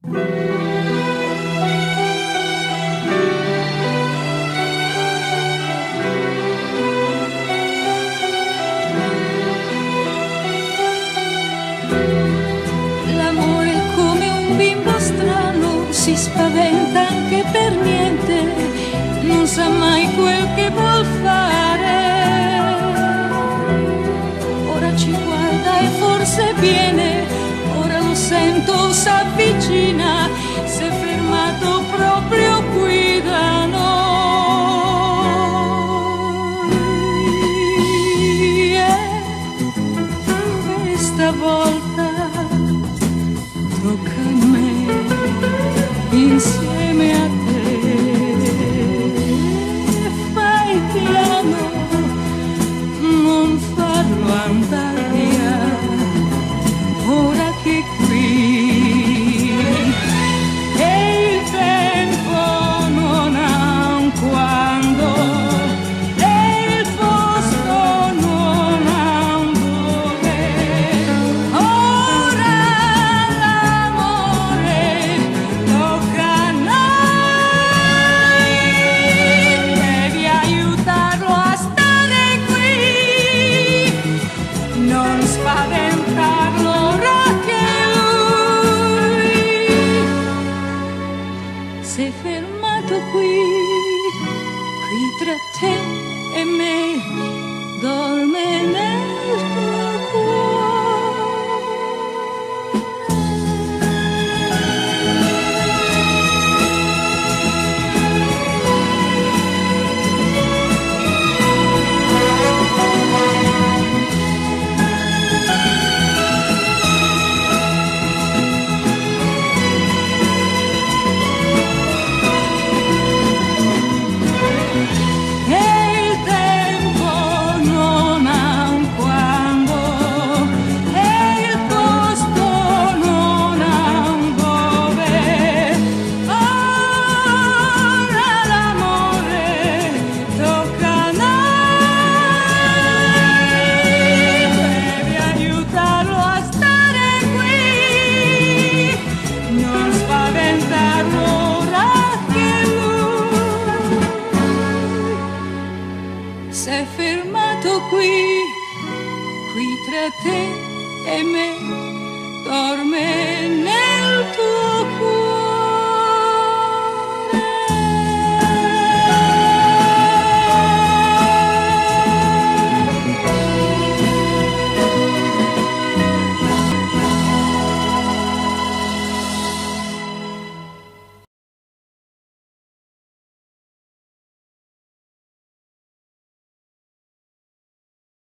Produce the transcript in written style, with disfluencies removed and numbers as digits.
L'amore è come un bimbo strano, si spaventa anche per niente, non sa mai quel che vuol fare. Ora ci guarda e forse viene, ora lo sento, s'avvicina, si è fermato proprio qui da noi. Questa volta tocca a me insieme a te. Fai piano, non farlo andare via, ora che